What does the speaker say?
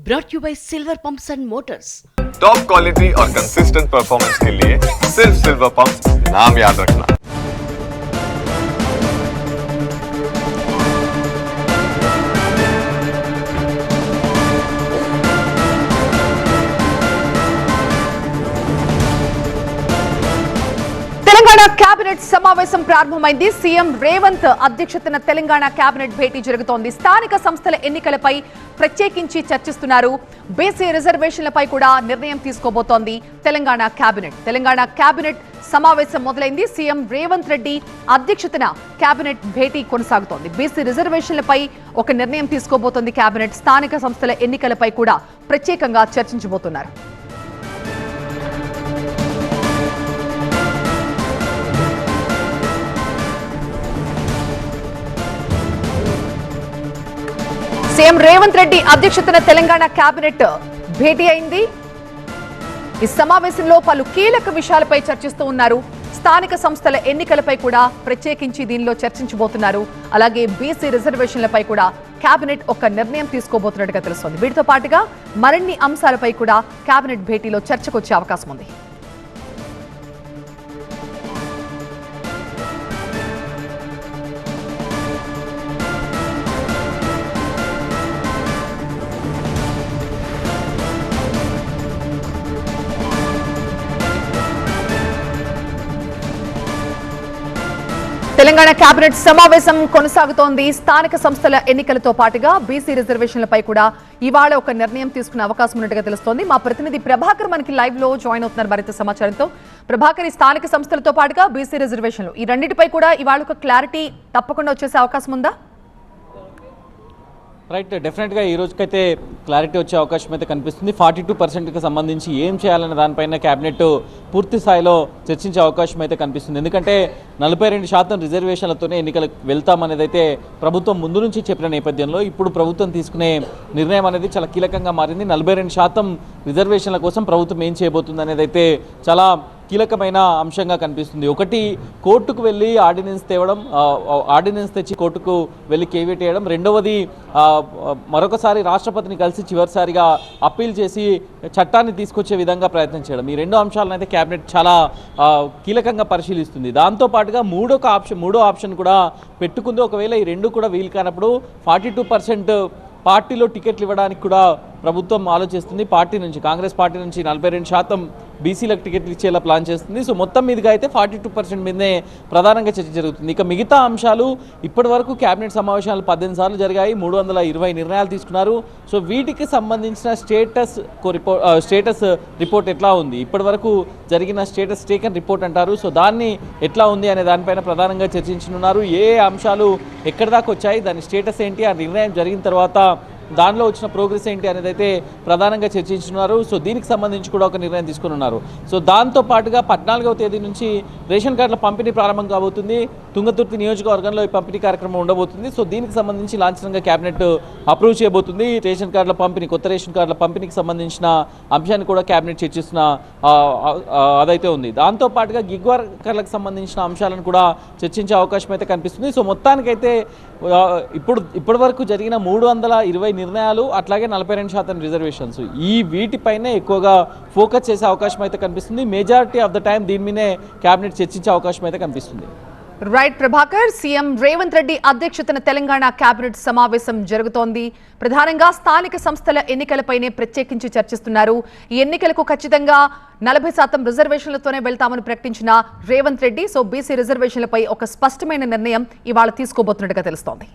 brought you by Silver Pumps and Motors. Top quality और consistent performance के लिए सिर्फ सिल्वर पंप्स नाम याद रखना। తెలంగాణ కేబినెట్ సమావేశం ప్రారంభమైంది. సీఎం రేవంత్ అధ్యక్షతన తెలంగాణ కేబినెట్ భేటీ జరుగుతోంది. స్థానిక సంస్థల ఎన్నికలపై ప్రత్యేకించి చర్చిస్తున్నారు. బీసీ రిజర్వేషన్లపై కూడా నిర్ణయం తీసుకోబోతోంది తెలంగాణ కేబినెట్. తెలంగాణ కేబినెట్ సమావేశం మొదలైంది. సీఎం రేవంత్ రెడ్డి అధ్యక్షతన కేబినెట్ భేటీ కొనసాగుతోంది. బీసీ రిజర్వేషన్లపై ఒక నిర్ణయం తీసుకోబోతోంది కేబినెట్. స్థానిక సంస్థల ఎన్నికలపై కూడా ప్రత్యేకంగా చర్చించబోతున్నారు. సీఎం రేవంత్ రెడ్డి అధ్యక్షతన తెలంగాణ కేబినెట్ భేటీ అయింది. ఈ సమావేశంలో పలు కీలక విషయాలపై చర్చిస్తూ ఉన్నారు. స్థానిక సంస్థల ఎన్నికలపై కూడా ప్రత్యేకించి దీనిలో చర్చించబోతున్నారు. అలాగే బీసీ రిజర్వేషన్లపై కూడా కేబినెట్ ఒక నిర్ణయం తీసుకోబోతున్నట్టుగా తెలుస్తోంది. వీటితో పాటుగా మరిన్ని అంశాలపై కూడా కేబినెట్ భేటీలో చర్చకు వచ్చే అవకాశం ఉంది. తెలంగాణ కేబినెట్ సమావేశం కొనసాగుతోంది. స్థానిక సంస్థల ఎన్నికలతో పాటుగా బీసీ రిజర్వేషన్లపై కూడా ఇవాళ ఒక నిర్ణయం తీసుకునే అవకాశం ఉన్నట్టుగా తెలుస్తోంది. మా ప్రతినిధి ప్రభాకర్ మనకి లైవ్ లో జాయిన్ అవుతున్నారు మరింత సమాచారంతో. ప్రభాకర్, ఈ స్థానిక సంస్థలతో పాటుగా బీసీ రిజర్వేషన్లు ఈ రెండింటిపై కూడా ఇవాళ ఒక క్లారిటీ తప్పకుండా వచ్చేసే అవకాశం ఉందా? రైట్, డెఫినెట్గా ఈ రోజుకైతే క్లారిటీ వచ్చే అవకాశం అయితే కనిపిస్తుంది. 42%కి సంబంధించి ఏం చేయాలనే దానిపైన క్యాబినెట్ పూర్తి స్థాయిలో చర్చించే అవకాశం అయితే కనిపిస్తుంది. ఎందుకంటే 42% రిజర్వేషన్లతోనే ఎన్నికలకు వెళ్తామనేది అయితే ప్రభుత్వం ముందు నుంచి చెప్పిన నేపథ్యంలో ఇప్పుడు ప్రభుత్వం తీసుకునే నిర్ణయం అనేది చాలా కీలకంగా మారింది. 42% రిజర్వేషన్ల కోసం ప్రభుత్వం ఏం చేయబోతుంది అనేది అయితే చాలా కీలకమైన అంశంగా కనిపిస్తుంది. ఒకటి, కోర్టుకు వెళ్ళి ఆర్డినెన్స్ తేవడం, ఆర్డినెన్స్ తెచ్చి కోర్టుకు వెళ్ళి కేవియేట్ చేయడం. రెండవది, మరొకసారి రాష్ట్రపతిని కలిసి చివరిసారిగా అప్పీల్ చేసి చట్టాన్ని తీసుకొచ్చే విధంగా ప్రయత్నం చేయడం. ఈ రెండు అంశాలను అయితే కేబినెట్ చాలా కీలకంగా పరిశీలిస్తుంది. దాంతోపాటుగా మూడో ఆప్షన్ కూడా పెట్టుకుంది. ఒకవేళ ఈ రెండు కూడా వీలు కానప్పుడు 42% పార్టీలో టికెట్లు ఇవ్వడానికి కూడా ప్రభుత్వం ఆలోచిస్తుంది. పార్టీ నుంచి, కాంగ్రెస్ పార్టీ నుంచి 42% బీసీలకు టికెట్లు ఇచ్చేలా ప్లాన్ చేస్తుంది. సో మొత్తం మీదుగా అయితే 42% మీదనే ప్రధానంగా చర్చ జరుగుతుంది. ఇక మిగతా అంశాలు, ఇప్పటి వరకు కేబినెట్ సమావేశాలు 18 సార్లు జరిగాయి, 320 నిర్ణయాలు తీసుకున్నారు. సో వీటికి సంబంధించిన స్టేటస్ రిపోర్ట్ ఎట్లా ఉంది, ఇప్పటి వరకు జరిగిన స్టేటస్ టేకన్ రిపోర్ట్ అంటారు. సో దాన్ని ఎట్లా ఉంది అనే దానిపైన ప్రధానంగా చర్చించనున్నారు. ఏ అంశాలు ఎక్కడి దాకా వచ్చాయి, దాని స్టేటస్ ఏంటి, ఆ నిర్ణయం జరిగిన తర్వాత దానిలో వచ్చిన ప్రోగ్రెస్ ఏంటి అనేది అయితే ప్రధానంగా చర్చించున్నారు. సో దీనికి సంబంధించి కూడా ఒక నిర్ణయం తీసుకుని ఉన్నారు. సో దాంతో పాటుగా 14వ తేదీ నుంచి రేషన్ కార్డుల పంపిణీ ప్రారంభం కాబోతుంది. తుంగతుర్తి నియోజకవర్గంలో ఈ పంపిణీ కార్యక్రమం ఉండబోతుంది. సో దీనికి సంబంధించి లాంఛనంగా కేబినెట్ అప్రూవ్ చేయబోతుంది. రేషన్ కార్డుల పంపిణీ, కొత్త రేషన్ కార్డుల పంపిణీకి సంబంధించిన అంశాన్ని కూడా కేబినెట్ చర్చిస్తున్న అదైతే ఉంది. దాంతో పాటుగా గిగ్ వర్కర్లకు సంబంధించిన అంశాలను కూడా చర్చించే అవకాశం అయితే కనిపిస్తుంది. సో మొత్తానికైతే ఇప్పటి వరకు జరిగిన 320 నిర్ణయాలు, అట్లాగే 42% రిజర్వేషన్స్, వీటిపైనే ఎక్కువగా ఫోకస్ చేసే అవకాశం అయితే కనిపిస్తుంది. మెజారిటీ ఆఫ్ ద టైం దీని మీదే కేబినెట్ చర్చించే అవకాశం అయితే కనిపిస్తుంది. రైట్ ప్రభాకర్, సీఎం రేవంత్ రెడ్డి అధ్యక్షతన తెలంగాణ కేబినెట్ సమావేశం జరుగుతోంది. ప్రధానంగా స్థానిక సంస్థల ఎన్నికలపైనే ప్రత్యేకించి చర్చిస్తున్నారు. ఈ ఎన్నికలకు ఖచ్చితంగా 40% రిజర్వేషన్లతోనే వెళ్తామని ప్రకటించిన రేవంత్ రెడ్డి సో బీసీ రిజర్వేషన్లపై ఒక స్పష్టమైన నిర్ణయం ఇవాళ తీసుకోబోతున్నట్టుగా తెలుస్తోంది.